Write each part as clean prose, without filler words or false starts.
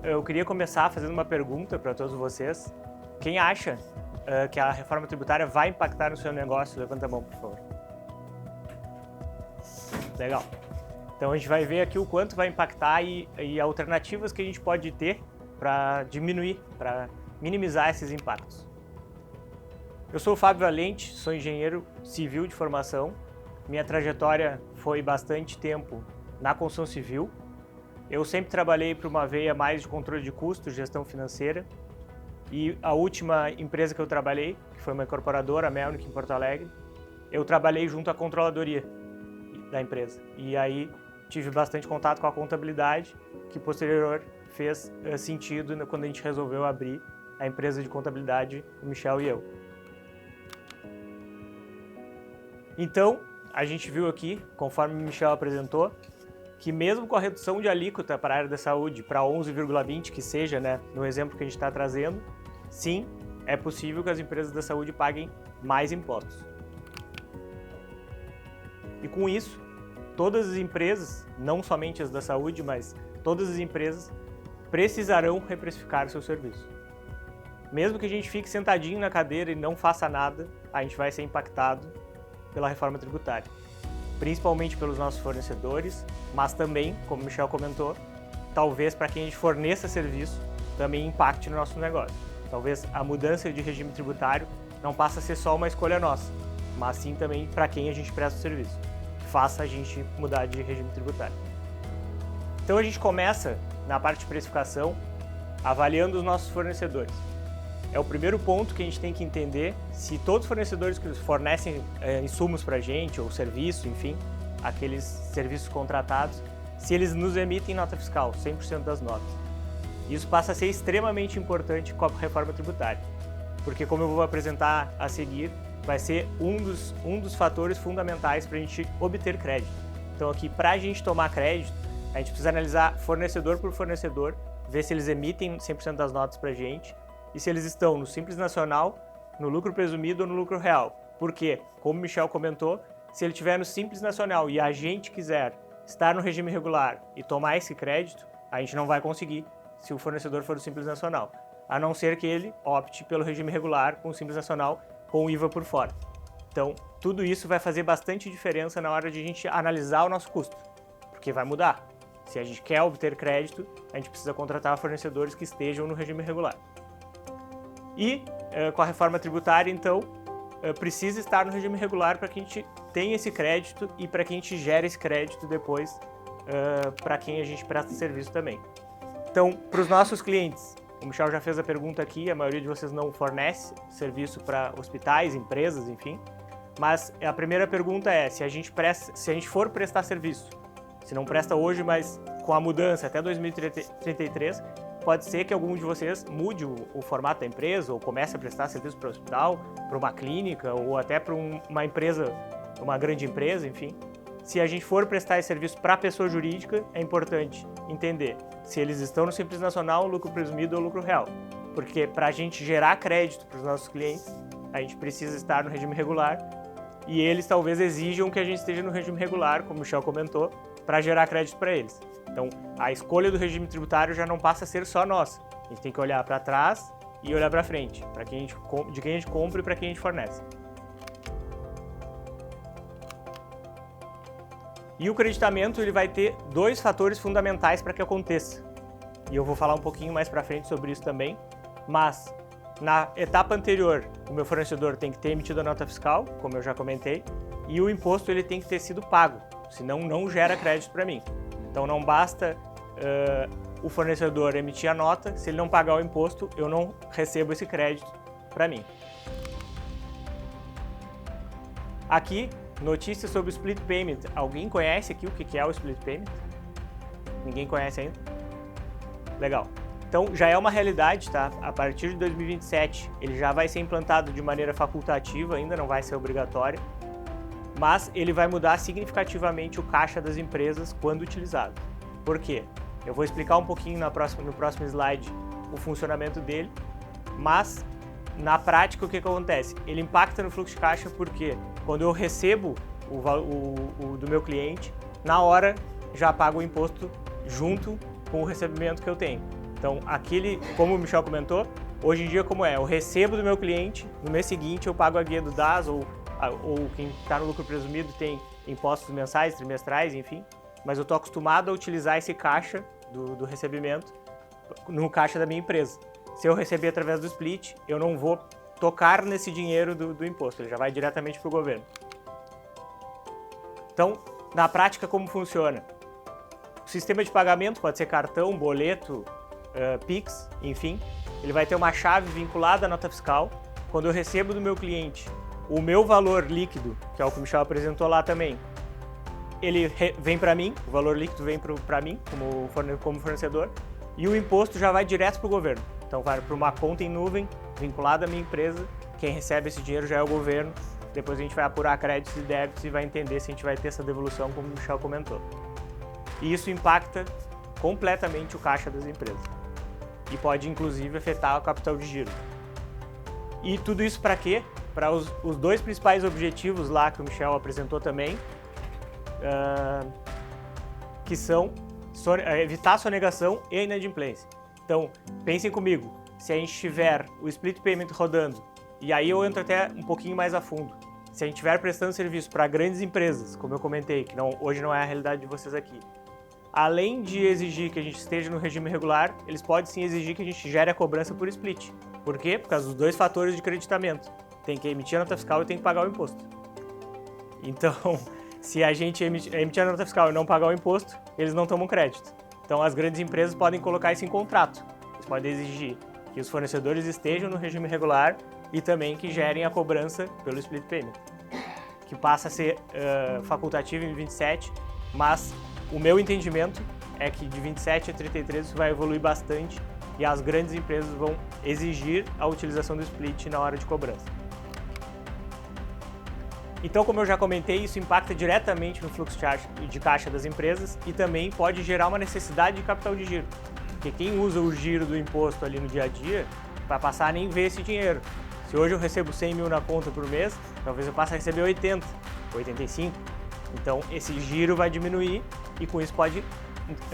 eu queria começar fazendo uma pergunta para todos vocês. Quem acha que a reforma tributária vai impactar no seu negócio? Levanta a mão, por favor. Legal. Então a gente vai ver aqui o quanto vai impactar e alternativas que a gente pode ter para diminuir, para minimizar esses impactos. Eu sou o Fábio Valente, sou engenheiro civil de formação. Minha trajetória foi bastante tempo na construção civil. Eu sempre trabalhei para uma veia mais de controle de custos, gestão financeira. E a última empresa que eu trabalhei, que foi uma incorporadora, a Melnick, em Porto Alegre, eu trabalhei junto à controladoria da empresa. E aí tive bastante contato com a contabilidade, que posterior fez sentido quando a gente resolveu abrir a empresa de contabilidade, o Michel e eu. Então, a gente viu aqui, conforme o Michel apresentou, que mesmo com a redução de alíquota para a área da saúde para 11,20, que seja, né, no exemplo que a gente está trazendo, sim, é possível que as empresas da saúde paguem mais impostos. E com isso, todas as empresas, não somente as da saúde, mas todas as empresas precisarão reprecificar o seu serviço. Mesmo que a gente fique sentadinho na cadeira e não faça nada, a gente vai ser impactado pela reforma tributária. Principalmente pelos nossos fornecedores, mas também, como o Michel comentou, talvez para quem a gente forneça serviço também impacte no nosso negócio. Talvez a mudança de regime tributário não passe a ser só uma escolha nossa, mas sim também para quem a gente presta o serviço, que faça a gente mudar de regime tributário. Então a gente começa na parte de precificação avaliando os nossos fornecedores. É o primeiro ponto que a gente tem que entender se todos os fornecedores que fornecem insumos para a gente, ou serviço, enfim, aqueles serviços contratados, se eles nos emitem nota fiscal, 100% das notas. Isso passa a ser extremamente importante com a reforma tributária, porque como eu vou apresentar a seguir, vai ser um dos fatores fundamentais para a gente obter crédito. Então aqui, para a gente tomar crédito, a gente precisa analisar fornecedor por fornecedor, ver se eles emitem 100% das notas para a gente, e se eles estão no Simples Nacional, no lucro presumido ou no lucro real. Porque, como o Michel comentou, se ele estiver no Simples Nacional e a gente quiser estar no regime regular e tomar esse crédito, a gente não vai conseguir se o fornecedor for do Simples Nacional, a não ser que ele opte pelo regime regular com o Simples Nacional com o IVA por fora. Então, tudo isso vai fazer bastante diferença na hora de a gente analisar o nosso custo, porque vai mudar. Se a gente quer obter crédito, a gente precisa contratar fornecedores que estejam no regime regular. E com a reforma tributária, então, precisa estar no regime regular para que a gente tenha esse crédito e para que a gente gere esse crédito depois para quem a gente presta serviço também. Então, para os nossos clientes, o Michel já fez a pergunta aqui, a maioria de vocês não fornece serviço para hospitais, empresas, enfim, mas a primeira pergunta é se a gente for prestar serviço, se não presta hoje, mas com a mudança até 2033, pode ser que algum de vocês mude o formato da empresa ou comece a prestar serviço para o hospital, para uma clínica ou até para uma empresa, uma grande empresa, enfim. Se a gente for prestar esse serviço para a pessoa jurídica, é importante entender se eles estão no Simples Nacional, lucro presumido ou lucro real. Porque para a gente gerar crédito para os nossos clientes, a gente precisa estar no regime regular e eles talvez exijam que a gente esteja no regime regular, como o Michel comentou, para gerar crédito para eles. Então, a escolha do regime tributário já não passa a ser só nossa. A gente tem que olhar para trás e olhar para frente, de quem a gente compra e para quem a gente fornece. E o creditamento ele vai ter dois fatores fundamentais para que aconteça. E eu vou falar um pouquinho mais para frente sobre isso também. Mas, na etapa anterior, o meu fornecedor tem que ter emitido a nota fiscal, como eu já comentei, e o imposto ele tem que ter sido pago, senão não gera crédito para mim. Então não basta o fornecedor emitir a nota, se ele não pagar o imposto, eu não recebo esse crédito para mim. Aqui, notícias sobre o Split Payment. Alguém conhece aqui o que é o Split Payment? Ninguém conhece ainda? Legal. Então já é uma realidade, tá? A partir de 2027 ele já vai ser implantado de maneira facultativa, ainda não vai ser obrigatório, mas ele vai mudar significativamente o caixa das empresas quando utilizado. Por quê? Eu vou explicar um pouquinho no próximo slide o funcionamento dele, mas na prática o que acontece? Ele impacta no fluxo de caixa porque quando eu recebo o do meu cliente, na hora já pago o imposto junto com o recebimento que eu tenho. Então, como o Michel comentou, hoje em dia como é? Eu recebo do meu cliente, no mês seguinte eu pago a guia do DAS, ou quem está no lucro presumido tem impostos mensais, trimestrais, enfim. Mas eu estou acostumado a utilizar esse caixa do recebimento no caixa da minha empresa. Se eu receber através do split, eu não vou tocar nesse dinheiro do imposto, ele já vai diretamente para o governo. Então, na prática, como funciona? O sistema de pagamento pode ser cartão, boleto, Pix, enfim. Ele vai ter uma chave vinculada à nota fiscal. Quando eu recebo do meu cliente o meu valor líquido, que é o que o Michel apresentou lá também, ele vem para mim, o valor líquido vem para mim como fornecedor, e o imposto já vai direto para o governo. Então vai para uma conta em nuvem vinculada à minha empresa, quem recebe esse dinheiro já é o governo, depois a gente vai apurar créditos e débitos e vai entender se a gente vai ter essa devolução, como o Michel comentou. E isso impacta completamente o caixa das empresas e pode inclusive afetar o capital de giro. E tudo isso para quê? Para os dois principais objetivos lá que o Michel apresentou também, que são evitar a sonegação e a inadimplência. Então, pensem comigo, se a gente tiver o split payment rodando, e aí eu entro até um pouquinho mais a fundo, se a gente estiver prestando serviço para grandes empresas, como eu comentei, que hoje não é a realidade de vocês aqui, além de exigir que a gente esteja no regime regular, eles podem sim exigir que a gente gere a cobrança por split. Por quê? Por causa dos dois fatores de creditamento. Tem que emitir a nota fiscal e tem que pagar o imposto. Então, se a gente emitir a nota fiscal e não pagar o imposto, eles não tomam crédito. Então, as grandes empresas podem colocar isso em contrato. Eles podem exigir que os fornecedores estejam no regime regular e também que gerem a cobrança pelo split payment, que passa a ser facultativo em 27, mas o meu entendimento é que de 27 a 33 isso vai evoluir bastante e as grandes empresas vão exigir a utilização do split na hora de cobrança. Então, como eu já comentei, isso impacta diretamente no fluxo de caixa das empresas e também pode gerar uma necessidade de capital de giro. Porque quem usa o giro do imposto ali no dia a dia vai passar a nem ver esse dinheiro. Se hoje eu recebo 100 mil na conta por mês, talvez eu passe a receber 80, 85. Então, esse giro vai diminuir e com isso pode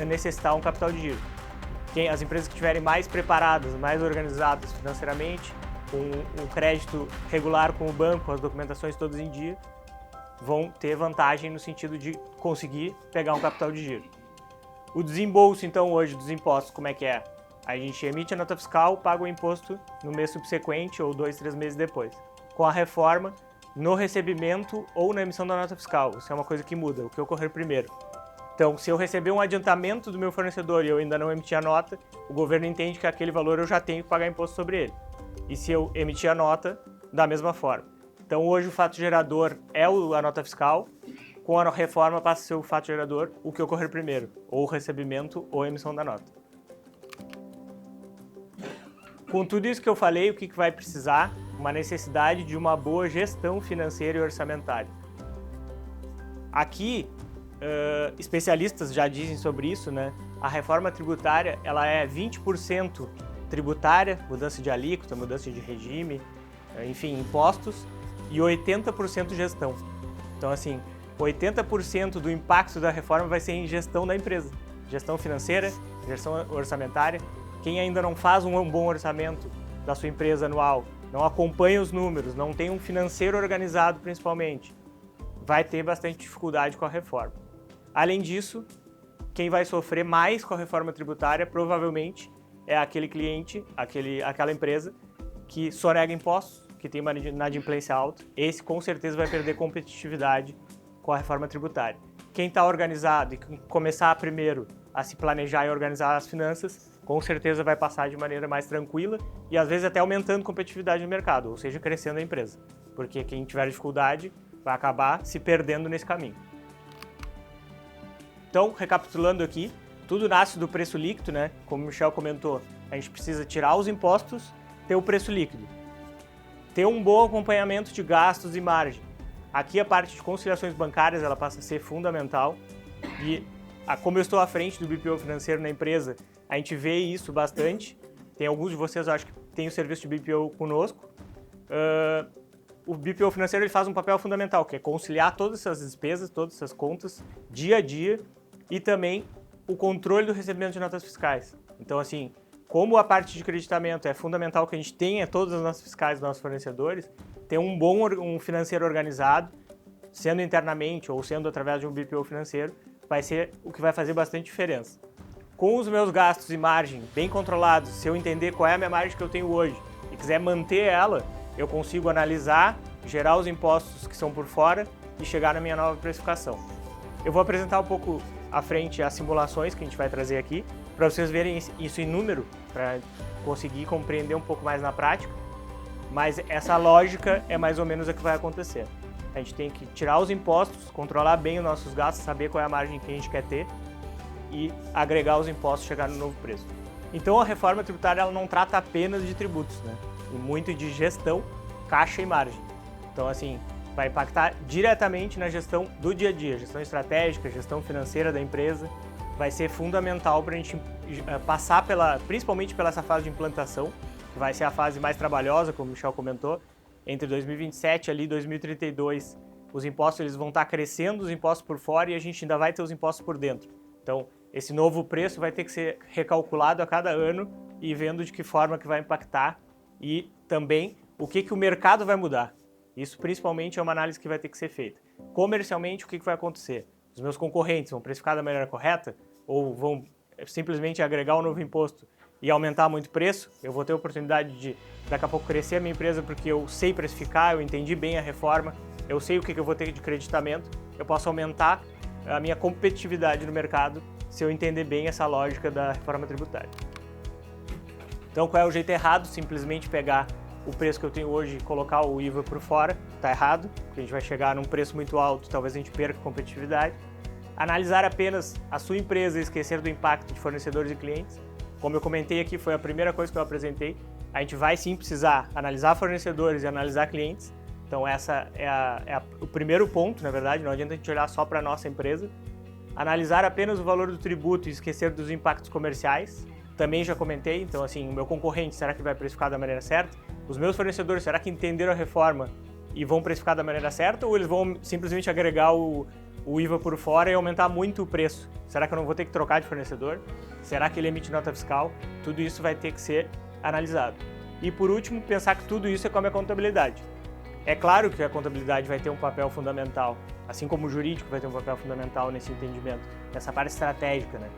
necessitar um capital de giro. As empresas que estiverem mais preparadas, mais organizadas financeiramente, com um crédito regular com o banco, com as documentações todas em dia, vão ter vantagem no sentido de conseguir pegar um capital de giro. O desembolso, então, hoje dos impostos, como é que é? A gente emite a nota fiscal, paga o imposto no mês subsequente ou 2, 3 meses depois. Com a reforma, no recebimento ou na emissão da nota fiscal. Isso é uma coisa que muda, o que ocorrer primeiro. Então, se eu receber um adiantamento do meu fornecedor e eu ainda não emiti a nota, o governo entende que aquele valor eu já tenho que pagar imposto sobre ele. E se eu emitir a nota, da mesma forma. Então, hoje o fato gerador é a nota fiscal, com a reforma passa a ser o fato gerador o que ocorrer primeiro, ou o recebimento ou a emissão da nota. Com tudo isso que eu falei, o que vai precisar? Uma necessidade de uma boa gestão financeira e orçamentária. Aqui, especialistas já dizem sobre isso, né? A reforma tributária ela é 20% tributária, mudança de alíquota, mudança de regime, enfim, impostos, e 80% gestão. Então, assim, 80% do impacto da reforma vai ser em gestão da empresa. Gestão financeira, gestão orçamentária. Quem ainda não faz um bom orçamento da sua empresa anual, não acompanha os números, não tem um financeiro organizado principalmente, vai ter bastante dificuldade com a reforma. Além disso, quem vai sofrer mais com a reforma tributária provavelmente é aquele cliente, aquela empresa que sonega impostos, que tem uma inadimplência alta. Esse com certeza vai perder competitividade com a reforma tributária. Quem está organizado e começar primeiro a se planejar e organizar as finanças, com certeza vai passar de maneira mais tranquila e às vezes até aumentando competitividade no mercado, ou seja, crescendo a empresa. Porque quem tiver dificuldade vai acabar se perdendo nesse caminho. Então, recapitulando aqui, tudo nasce do preço líquido, né? Como o Michel comentou, a gente precisa tirar os impostos, ter o preço líquido. Ter um bom acompanhamento de gastos e margem. Aqui a parte de conciliações bancárias ela passa a ser fundamental e como eu estou à frente do BPO financeiro na empresa, a gente vê isso bastante. Tem alguns de vocês, eu acho que tem o serviço de BPO conosco. O BPO financeiro ele faz um papel fundamental, que é conciliar todas essas despesas, todas essas contas, dia a dia, e também o controle do recebimento de notas fiscais. Então, assim, como a parte de creditamento é fundamental que a gente tenha todas as nossas fiscais dos nossos fornecedores, ter um financeiro organizado, sendo internamente ou sendo através de um BPO financeiro, vai ser o que vai fazer bastante diferença. Com os meus gastos e margem bem controlados, se eu entender qual é a minha margem que eu tenho hoje e quiser manter ela, eu consigo analisar, gerar os impostos que são por fora e chegar na minha nova precificação. Eu vou apresentar um pouco à frente as simulações que a gente vai trazer aqui, para vocês verem isso em número, para conseguir compreender um pouco mais na prática, mas essa lógica é mais ou menos a que vai acontecer. A gente tem que tirar os impostos, controlar bem os nossos gastos, saber qual é a margem que a gente quer ter e agregar os impostos, chegar no novo preço. Então a reforma tributária ela não trata apenas de tributos, né? E muito de gestão, caixa e margem. Então assim, vai impactar diretamente na gestão do dia a dia, gestão estratégica, gestão financeira da empresa. Vai ser fundamental para a gente passar principalmente pela essa fase de implantação, que vai ser a fase mais trabalhosa, como o Michel comentou. Entre 2027 e 2032, os impostos eles vão estar crescendo, os impostos por fora, e a gente ainda vai ter os impostos por dentro. Então, esse novo preço vai ter que ser recalculado a cada ano e vendo de que forma que vai impactar e também o que o mercado vai mudar. Isso principalmente é uma análise que vai ter que ser feita. Comercialmente, o que vai acontecer? Os meus concorrentes vão precificar da maneira correta ou vão simplesmente agregar um novo imposto e aumentar muito o preço? Eu vou ter a oportunidade de, daqui a pouco, crescer a minha empresa porque eu sei precificar, eu entendi bem a reforma, eu sei o que eu vou ter de creditamento, eu posso aumentar a minha competitividade no mercado se eu entender bem essa lógica da reforma tributária. Então, qual é o jeito errado? Simplesmente pegar o preço que eu tenho hoje e colocar o IVA por fora. Está errado, porque a gente vai chegar num preço muito alto, talvez a gente perca competitividade. Analisar apenas a sua empresa e esquecer do impacto de fornecedores e clientes. Como eu comentei aqui, foi a primeira coisa que eu apresentei. A gente vai sim precisar analisar fornecedores e analisar clientes. Então essa é o primeiro ponto, na verdade, não adianta a gente olhar só para a nossa empresa. Analisar apenas o valor do tributo e esquecer dos impactos comerciais. Também já comentei, então assim, o meu concorrente, será que vai precificar da maneira certa? Os meus fornecedores, será que entenderam a reforma e vão precificar da maneira certa? Ou eles vão simplesmente agregar o IVA por fora e aumentar muito o preço? Será que eu não vou ter que trocar de fornecedor? Será que ele emite nota fiscal? Tudo isso vai ter que ser analisado. E por último, pensar que tudo isso é como a contabilidade. É claro que a contabilidade vai ter um papel fundamental, assim como o jurídico vai ter um papel fundamental nesse entendimento, nessa parte estratégica, né?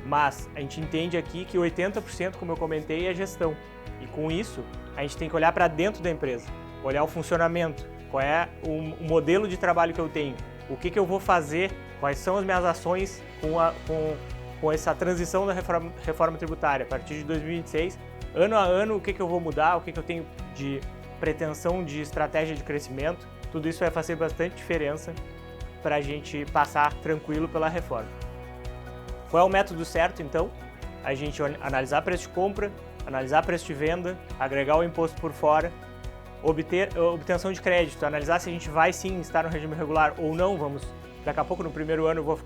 Mas a gente entende aqui que 80%, como eu comentei, é gestão. E com isso, a gente tem que olhar para dentro da empresa, olhar o funcionamento, qual é o modelo de trabalho que eu tenho, o que eu vou fazer, quais são as minhas ações com essa transição da reforma tributária. A partir de 2026, ano a ano, o que eu vou mudar, o que eu tenho de pretensão de estratégia de crescimento, tudo isso vai fazer bastante diferença para a gente passar tranquilo pela reforma. Qual é o método certo, então? A gente analisar preço de compra, analisar preço de venda, agregar o imposto por fora, obtenção de crédito, analisar se a gente vai sim estar no regime regular ou não. Daqui a pouco, no primeiro ano, eu vou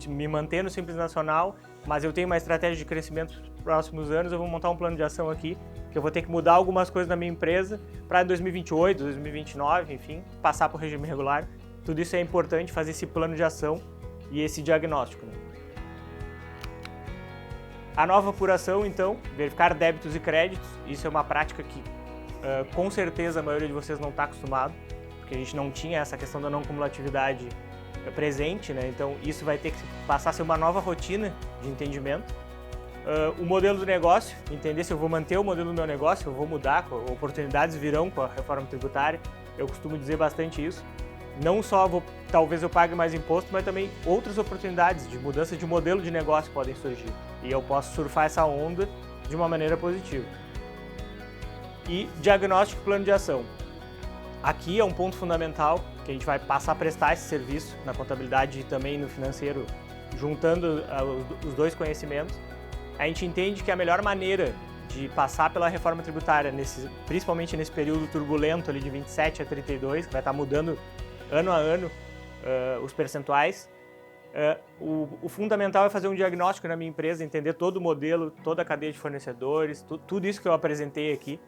me manter no Simples Nacional, mas eu tenho uma estratégia de crescimento nos próximos anos, eu vou montar um plano de ação aqui, que eu vou ter que mudar algumas coisas na minha empresa para 2028, 2029, enfim, passar para o regime regular. Tudo isso é importante, fazer esse plano de ação e esse diagnóstico, né? A nova apuração, então, verificar débitos e créditos. Isso é uma prática que, com certeza, a maioria de vocês não está acostumado, porque a gente não tinha essa questão da não cumulatividade presente, né? Então, isso vai ter que passar a ser uma nova rotina de entendimento. O modelo do negócio, entender se eu vou manter o modelo do meu negócio, se eu vou mudar, oportunidades virão com a reforma tributária. Eu costumo dizer bastante isso. Não só talvez eu pague mais imposto, mas também outras oportunidades de mudança de modelo de negócio podem surgir. E eu posso surfar essa onda de uma maneira positiva. E diagnóstico e plano de ação. Aqui é um ponto fundamental que a gente vai passar a prestar esse serviço na contabilidade e também no financeiro, juntando os dois conhecimentos. A gente entende que a melhor maneira de passar pela reforma tributária, principalmente nesse período turbulento ali de 27 a 32, que vai estar mudando ano a ano os percentuais, o fundamental é fazer um diagnóstico na minha empresa, entender todo o modelo, toda a cadeia de fornecedores, tudo isso que eu apresentei aqui,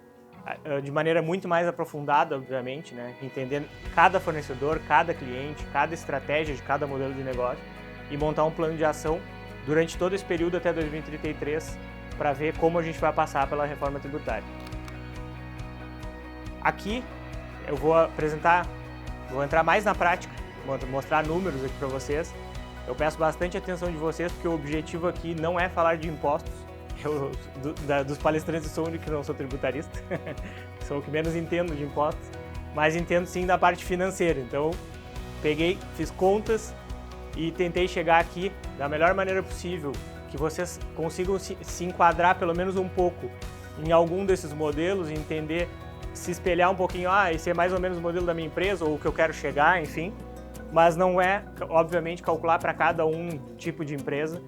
de maneira muito mais aprofundada, obviamente, né? Entender cada fornecedor, cada cliente, cada estratégia de cada modelo de negócio e montar um plano de ação durante todo esse período até 2033 para ver como a gente vai passar pela reforma tributária. Aqui eu vou entrar mais na prática, vou mostrar números aqui para vocês. Eu peço bastante atenção de vocês, porque o objetivo aqui não é falar de impostos. Dos palestrantes eu sou o único que não sou tributarista, sou o que menos entendo de impostos, mas entendo sim da parte financeira. Então, fiz contas e tentei chegar aqui da melhor maneira possível, que vocês consigam se enquadrar pelo menos um pouco em algum desses modelos e entender, se espelhar um pouquinho, esse é mais ou menos o modelo da minha empresa ou o que eu quero chegar, enfim. Mas não é, obviamente, calcular para cada tipo de empresa.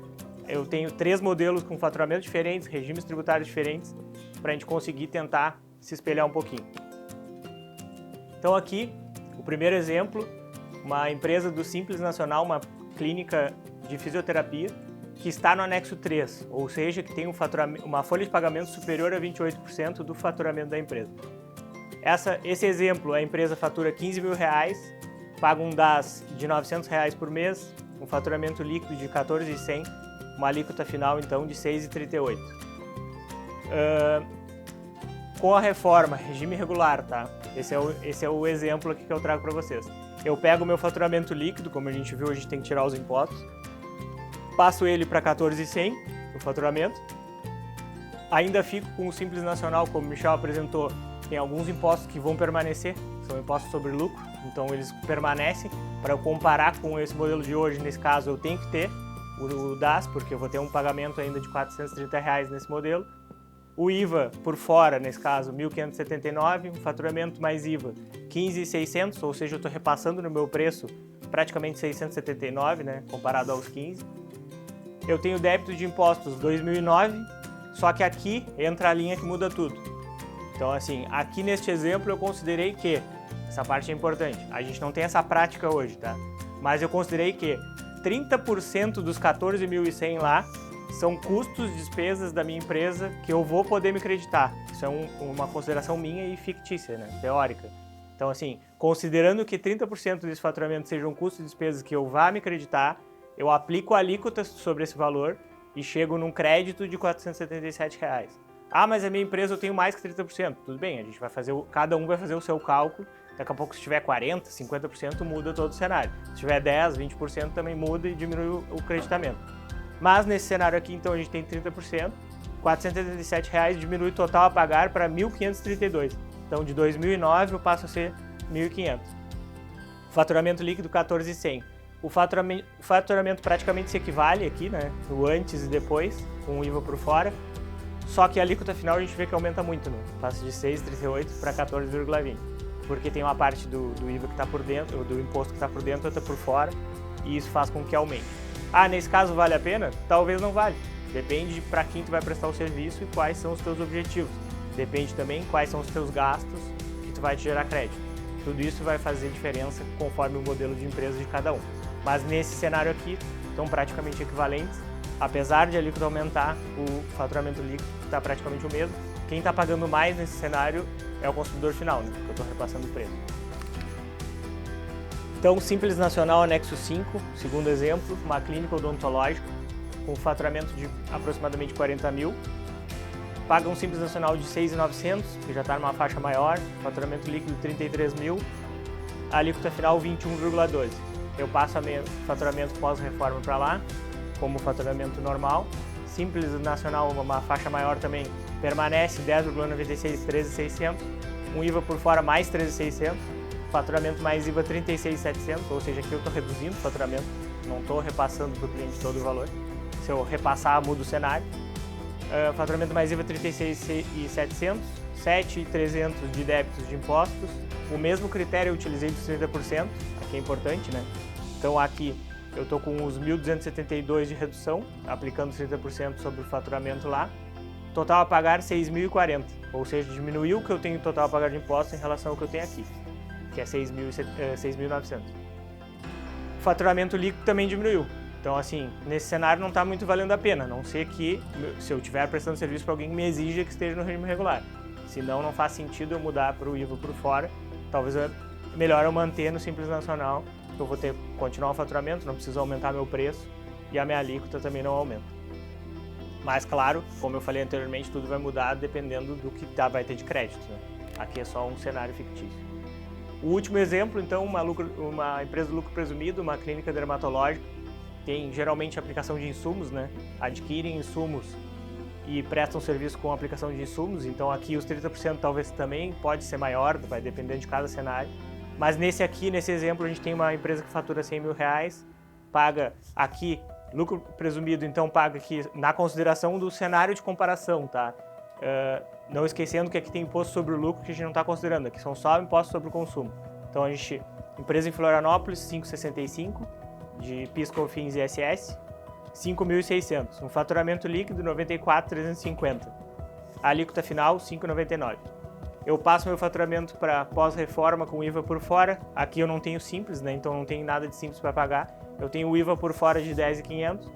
Eu tenho 3 modelos com faturamento diferentes, regimes tributários diferentes, para a gente conseguir tentar se espelhar um pouquinho. Então aqui, o primeiro exemplo, uma empresa do Simples Nacional, uma clínica de fisioterapia, que está no anexo 3, ou seja, que tem uma folha de pagamento superior a 28% do faturamento da empresa. Esse exemplo, a empresa fatura R$15 mil, paga um DAS de R$900 por mês, um faturamento líquido de R$14.100, uma alíquota final então de R$6,38. Com a reforma, regime regular, tá? Esse é o exemplo aqui que eu trago para vocês. Eu pego o meu faturamento líquido, como a gente viu, a gente tem que tirar os impostos, passo ele para R$14.100, o faturamento, ainda fico com o Simples Nacional, como o Michel apresentou, tem alguns impostos que vão permanecer, são impostos sobre lucro, então eles permanecem. Para eu comparar com esse modelo de hoje, nesse caso, eu tenho que ter o DAS, porque eu vou ter um pagamento ainda de R$430 nesse modelo. O IVA por fora, nesse caso, R$1.579, um faturamento mais IVA, R$15.600, ou seja, eu estou repassando no meu preço praticamente R$679, né, comparado aos 15. Eu tenho débito de impostos R$2.009, só que aqui entra a linha que muda tudo. Então, assim, aqui neste exemplo eu considerei que, essa parte é importante, a gente não tem essa prática hoje, tá? Mas eu considerei que 30% dos 14.100 lá são custos, despesas da minha empresa que eu vou poder me creditar. Isso é uma consideração minha e fictícia, né? Teórica. Então, assim, considerando que 30% desse faturamento sejam custos e despesas que eu vá me creditar, eu aplico a alíquota sobre esse valor e chego num crédito de R$477. Mas a minha empresa eu tenho mais que 30%. Tudo bem, a gente vai fazer, cada um vai fazer o seu cálculo. Daqui a pouco, se tiver 40%, 50%, muda todo o cenário. Se tiver 10%, 20%, também muda e diminui o creditamento. Mas nesse cenário aqui, então, a gente tem 30%, R$477 diminui o total a pagar para R$1.532. Então, de 2009 eu passo a ser R$1.500. Faturamento líquido R$14.100. O faturamento praticamente se equivale aqui, né? O antes e depois, com o IVA por fora. Só que a alíquota final a gente vê que aumenta muito, né? Passa de 6,38 para 14,20. Porque tem uma parte do IVA que está por dentro, do imposto que está por dentro, outra por fora, e isso faz com que aumente. Nesse caso vale a pena? Talvez não vale. Depende para quem tu vai prestar o serviço e quais são os teus objetivos. Depende também quais são os teus gastos que tu vai te gerar crédito. Tudo isso vai fazer diferença conforme o modelo de empresa de cada um. Mas nesse cenário aqui, estão praticamente equivalentes. Apesar de a alíquota aumentar, o faturamento líquido está praticamente o mesmo. Quem está pagando mais nesse cenário é o consumidor final, né? Porque eu estou repassando o preço. Então, Simples Nacional Anexo 5, segundo exemplo, uma clínica odontológica com faturamento de aproximadamente 40 mil. Paga um Simples Nacional de 6.900, que já está numa faixa maior, faturamento líquido 33 mil, a alíquota final 21,12. Eu passo faturamento pós-reforma para lá, como faturamento normal. Simples Nacional, uma faixa maior também, permanece 10,96, 13.600, um IVA por fora mais 13.600, faturamento mais IVA 36.700, ou seja, aqui eu estou reduzindo o faturamento, não estou repassando para o cliente todo o valor. Se eu repassar, muda o cenário. Faturamento mais IVA 36.700, 7.300 de débitos de impostos. O mesmo critério eu utilizei dos 30%, aqui é importante, né? Então aqui eu estou com os 1.272 de redução, aplicando 30% sobre o faturamento lá. Total a pagar 6.040, ou seja, diminuiu o que eu tenho total a pagar de impostos em relação ao que eu tenho aqui, que é 6.900. O faturamento líquido também diminuiu. Então, assim, nesse cenário não está muito valendo a pena, a não ser que, se eu estiver prestando serviço para alguém que me exija que esteja no regime regular. Senão, não faz sentido eu mudar para o IVA por fora. Talvez é melhor eu manter no Simples Nacional, que eu vou ter continuar o faturamento, não preciso aumentar meu preço e a minha alíquota também não aumenta. Mas, claro, como eu falei anteriormente, tudo vai mudar dependendo do que vai ter de crédito, né? Aqui é só um cenário fictício. O último exemplo, então, uma empresa de lucro presumido, uma clínica dermatológica, tem geralmente aplicação de insumos, né? Adquirem insumos e prestam serviço com aplicação de insumos, então aqui os 30% talvez também pode ser maior, vai depender de cada cenário. Mas nesse exemplo, a gente tem uma empresa que fatura R$100.000, paga aqui, lucro presumido, então paga aqui na consideração do cenário de comparação, tá? Não esquecendo que aqui tem imposto sobre o lucro que a gente não está considerando, aqui são só impostos sobre o consumo. Então a gente, empresa em Florianópolis, 5,65 de PIS, COFINS e ISS, 5.600, um faturamento líquido 94.350, a alíquota final 5,99. Eu passo meu faturamento para pós-reforma com IVA por fora, aqui eu não tenho simples, né? Então não tenho nada de simples para pagar, eu tenho o IVA por fora de 10.500,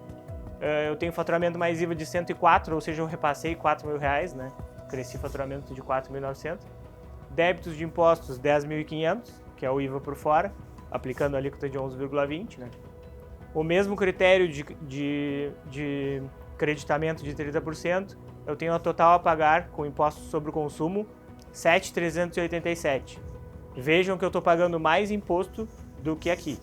eu tenho faturamento mais IVA de 104, ou seja, eu repassei R$4.000, né? Cresci faturamento de 4.900, débitos de impostos 10.500, que é o IVA por fora, aplicando a alíquota de 11,20, né? O mesmo critério de creditamento de 30%, eu tenho a total a pagar com impostos sobre o consumo 7.387. Vejam que eu estou pagando mais imposto do que aqui,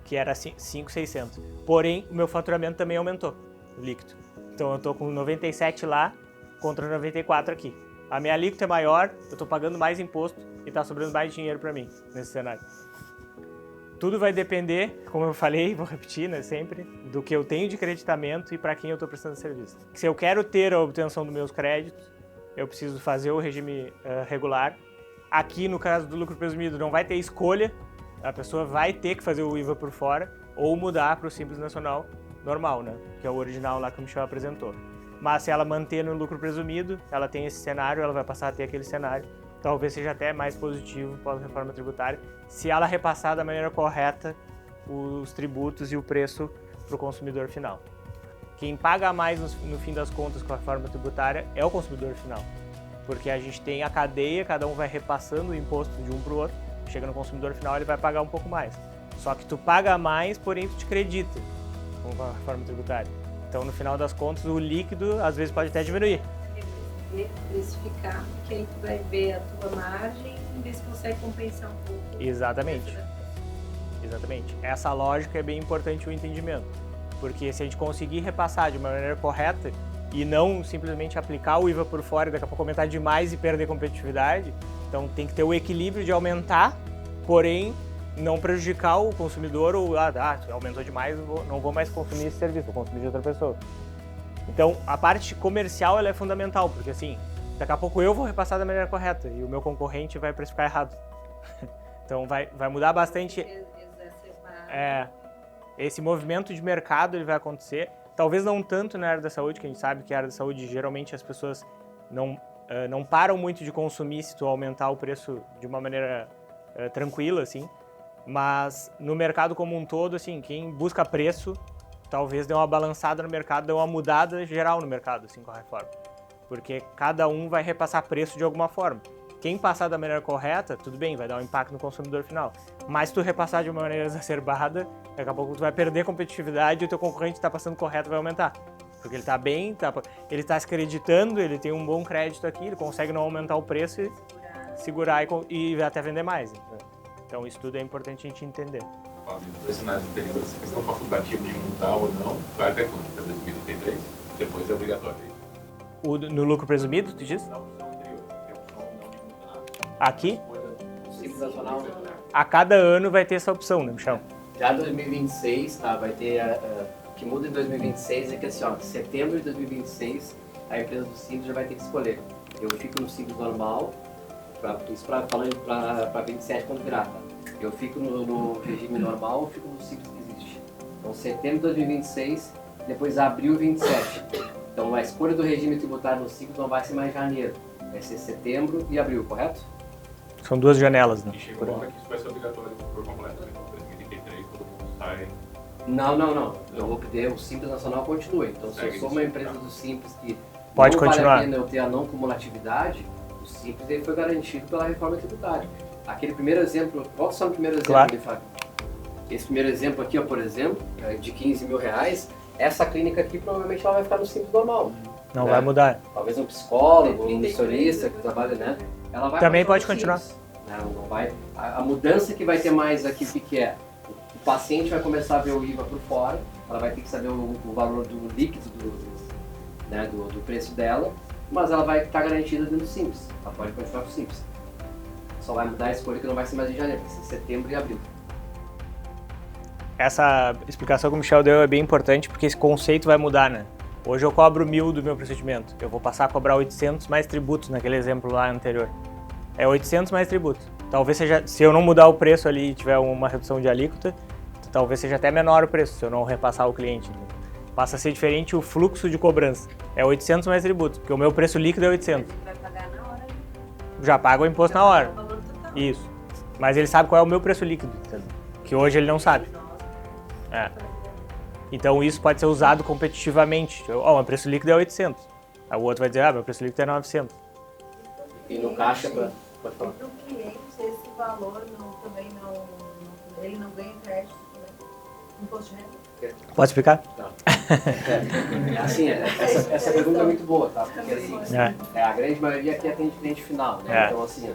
que era 5.600. Porém, o meu faturamento também aumentou, líquido. Então eu estou com 97 lá contra 94 aqui. A minha alíquota é maior, eu estou pagando mais imposto e está sobrando mais dinheiro para mim nesse cenário. Tudo vai depender, como eu falei, vou repetir, né, sempre, do que eu tenho de creditamento e para quem eu estou prestando serviço. Se eu quero ter a obtenção dos meus créditos, eu preciso fazer o regime regular. Aqui, no caso do lucro presumido, não vai ter escolha, a pessoa vai ter que fazer o IVA por fora ou mudar para o Simples Nacional normal, né, que é o original lá que o Michel apresentou. Mas se ela manter no lucro presumido, ela tem esse cenário, ela vai passar a ter aquele cenário. Talvez seja até mais positivo pós-reforma tributária, se ela repassar da maneira correta os tributos e o preço para o consumidor final. Quem paga mais no fim das contas com a reforma tributária é o consumidor final, porque a gente tem a cadeia, cada um vai repassando o imposto de um para o outro, chega no consumidor final ele vai pagar um pouco mais. Só que tu paga mais, porém tu te acredita com a reforma tributária. Então no final das contas o líquido às vezes pode até diminuir. Precificar, porque aí tu vai ver a tua margem e ver se consegue compensar um pouco. Exatamente. Exatamente. Essa lógica é bem importante o entendimento, porque se a gente conseguir repassar de uma maneira correta e não simplesmente aplicar o IVA por fora e daqui a pouco aumentar demais e perder competitividade, então tem que ter o equilíbrio de aumentar, porém não prejudicar o consumidor ou aumentou demais, não vou mais consumir esse serviço, vou consumir de outra pessoa. Então, a parte comercial ela é fundamental, porque assim, daqui a pouco eu vou repassar da maneira correta e o meu concorrente vai precificar errado. Então, vai mudar bastante. Esse movimento de mercado ele vai acontecer. Talvez não tanto na área da saúde, que a gente sabe que a área da saúde, geralmente as pessoas não param muito de consumir se tu aumentar o preço de uma maneira tranquila, assim. Mas no mercado como um todo, assim, quem busca preço, talvez dê uma balançada no mercado, dê uma mudada geral no mercado, assim, com a reforma. Porque cada um vai repassar preço de alguma forma. Quem passar da maneira correta, tudo bem, vai dar um impacto no consumidor final. Mas se tu repassar de uma maneira exacerbada, daqui a pouco tu vai perder competitividade e o teu concorrente está passando correto vai aumentar. Porque ele está bem, ele está se acreditando, ele tem um bom crédito aqui, ele consegue não aumentar o preço e segurar e até vender mais. Então isso tudo é importante a gente entender. Dois cenários anteriores, essa questão facultativa de multar ou não, vai até quando? Até 2033? Depois é obrigatório. No lucro presumido, tu diz? Na opção anterior, que é a opção não de multar. Aqui? Simples Nacional. A cada ano vai ter essa opção, né, Michel? Já 2026, tá, vai ter o que muda em 2026 é que assim, ó, em setembro de 2026 a empresa do Simples já vai ter que escolher. Eu fico no Simples normal, falando para 27 quando virar, tá? Eu fico no regime normal, eu fico no Simples que existe. Então setembro de 2026, depois abril 27. Então a escolha do regime tributário no Simples não vai ser mais janeiro, vai ser setembro e abril, correto? São duas janelas, né? E chegou a hora que isso vai ser obrigatório por completo, então 2033 todo mundo sai. Não. Eu vou pedir o Simples Nacional continue. Então se eu sou uma empresa do Simples que pode não continuar. Vale a pena eu ter a não cumulatividade, o Simples ele foi garantido pela reforma tributária. Aquele primeiro exemplo, qual só o primeiro exemplo, claro. Fábio? Esse primeiro exemplo aqui, ó, por exemplo, de R$15.000, Essa clínica aqui provavelmente ela vai ficar no Simples normal. Não né? vai mudar. Talvez um psicólogo, um nutricionista que trabalha, né? Ela vai Também pode no continuar. Simples, né? Não vai, a mudança que vai ter mais aqui, o que é? O paciente vai começar a ver o IVA por fora, ela vai ter que saber o valor do líquido do preço dela, mas ela vai estar garantida dentro do Simples. Ela pode continuar com o Simples. Só vai mudar a escolha que não vai ser mais em janeiro, vai ser em setembro e abril. Essa explicação que o Michel deu é bem importante porque esse conceito vai mudar, né? Hoje eu cobro 1.000 do meu procedimento, eu vou passar a cobrar 800 mais tributos naquele exemplo lá anterior. É 800 mais tributos. Talvez seja, se eu não mudar o preço ali e tiver uma redução de alíquota, talvez seja até menor o preço, se eu não repassar ao cliente. Passa a ser diferente o fluxo de cobrança. É 800 mais tributos, porque o meu preço líquido é 800. Você vai pagar na hora. Já paga o imposto na hora. O valor total. Isso. Mas ele sabe qual é o meu preço líquido, entendeu? Que hoje ele não sabe. É. Então isso pode ser usado competitivamente. Ó, meu preço líquido é 800. Aí o outro vai dizer, meu preço líquido é 900. E no caixa, pode falar. Para o cliente, esse valor também ele não ganha crédito também. Imposto de renda? Pode explicar? Assim, essa pergunta é muito boa, tá? Porque assim, a grande maioria aqui atende cliente final, né? É. Então assim,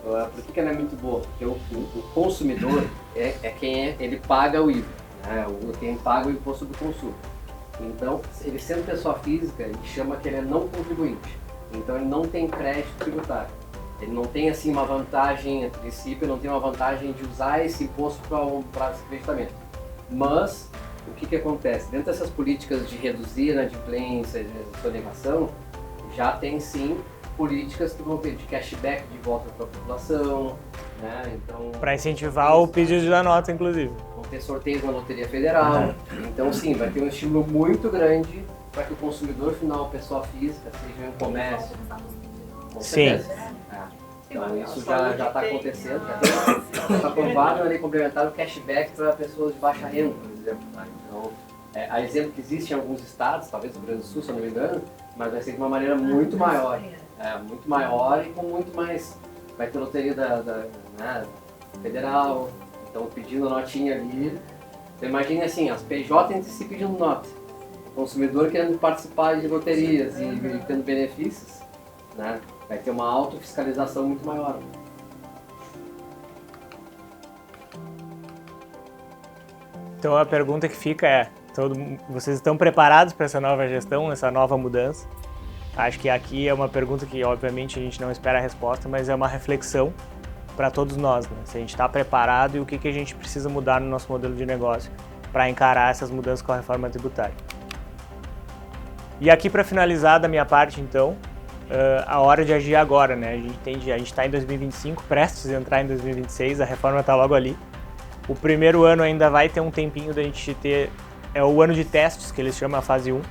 por que ela é muito boa? Porque o consumidor é quem ele paga o IVA, né? Quem paga o imposto do consumo. Então, ele sendo pessoa física, ele chama que ele é não contribuinte. Então ele não tem crédito tributário. Ele não tem assim uma vantagem, a princípio, não tem uma vantagem de usar esse imposto para esse creditamento. Mas, o que acontece? Dentro dessas políticas de reduzir a inadimplência, de sonegação, já tem sim políticas que vão ter de cashback de volta para a população, né? Então, Para incentivar o pedido da nota, inclusive. vão ter sorteios na Loteria Federal. Então, sim, vai ter um estímulo muito grande para que o consumidor final, pessoa física, seja um comércio. Com Sim. certeza. Então, isso já está acontecendo, já está aprovado na lei complementar o cashback para pessoas de baixa renda, por exemplo. Tá? Então, a exemplo que existe em alguns estados, talvez no Rio Grande do Sul, se eu não me engano, mas vai ser de uma maneira muito maior. Muito maior e com muito mais. Vai ter loteria né, federal, então pedindo notinha ali. Então, imagine assim, as PJ entre si pedindo nota. O consumidor querendo participar de loterias e tendo benefícios, né? Vai ter uma autofiscalização muito maior. Então a pergunta que fica é, vocês estão preparados para essa nova gestão, essa nova mudança? Acho que aqui é uma pergunta que obviamente a gente não espera a resposta, mas é uma reflexão para todos nós, né? Se a gente está preparado e o que a gente precisa mudar no nosso modelo de negócio para encarar essas mudanças com a reforma tributária. E aqui para finalizar da minha parte então, a hora de agir agora, né? A gente está em 2025, prestes a entrar em 2026, a reforma está logo ali. O primeiro ano ainda vai ter um tempinho da gente ter, é o ano de testes, que eles chamam a fase 1.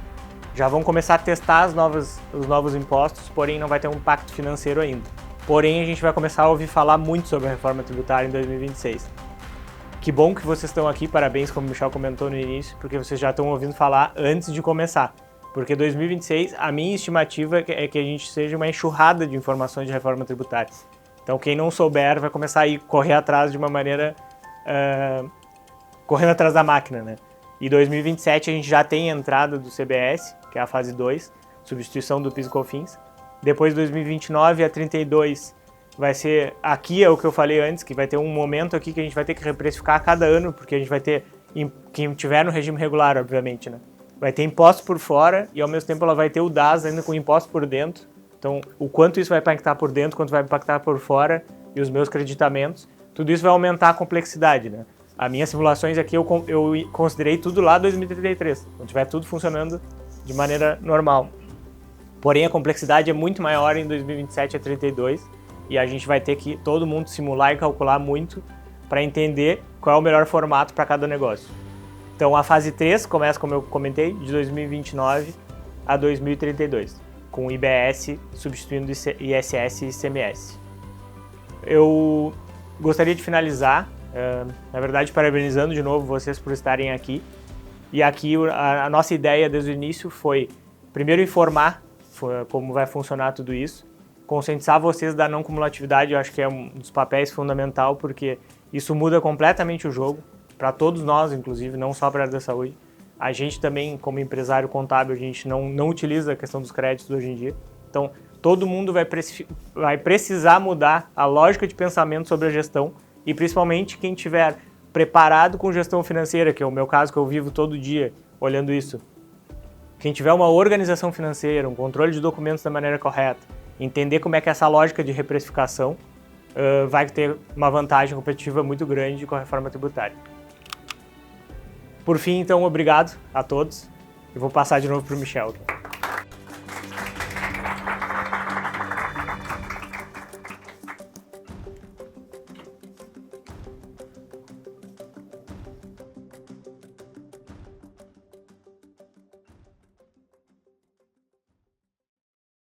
Já vão começar a testar os novos impostos, porém não vai ter um impacto financeiro ainda. Porém, a gente vai começar a ouvir falar muito sobre a reforma tributária em 2026. Que bom que vocês estão aqui, parabéns, como o Michel comentou no início, porque vocês já estão ouvindo falar antes de começar. Porque 2026, a minha estimativa é que a gente seja uma enxurrada de informações de reforma tributária. Então, quem não souber vai começar a correr atrás de uma maneira... correndo atrás da máquina, né? E 2027 a gente já tem a entrada do CBS, que é a fase 2, substituição do PIS e COFINS. Depois de 2029 a 32 vai ser, aqui é o que eu falei antes, que vai ter um momento aqui que a gente vai ter que reprecificar a cada ano, porque a gente vai ter, quem tiver no regime regular, obviamente, né? Vai ter imposto por fora e ao mesmo tempo ela vai ter o DAS ainda com imposto por dentro. Então, o quanto isso vai impactar por dentro, quanto vai impactar por fora e os meus creditamentos, tudo isso vai aumentar a complexidade, né? As minhas simulações aqui eu considerei tudo lá 2033, quando tiver tudo funcionando de maneira normal. Porém, a complexidade é muito maior em 2027 a 32 e a gente vai ter que todo mundo simular e calcular muito para entender qual é o melhor formato para cada negócio. Então, a fase 3 começa, como eu comentei, de 2029 a 2032, com IBS substituindo ISS e ICMS. Eu gostaria de finalizar, na verdade, parabenizando de novo vocês por estarem aqui. E aqui a nossa ideia desde o início foi, primeiro, informar como vai funcionar tudo isso, conscientizar vocês da não cumulatividade, eu acho que é um dos papéis fundamental, porque isso muda completamente o jogo, para todos nós, inclusive, não só para a área da saúde. A gente também, como empresário contábil, a gente não utiliza a questão dos créditos hoje em dia. Então, todo mundo vai precisar mudar a lógica de pensamento sobre a gestão e principalmente quem tiver preparado com gestão financeira, que é o meu caso, que eu vivo todo dia olhando isso. Quem tiver uma organização financeira, um controle de documentos da maneira correta, entender como é que é essa lógica de reprecificação, vai ter uma vantagem competitiva muito grande com a reforma tributária. Por fim, então, obrigado a todos. Eu vou passar de novo para o Michel.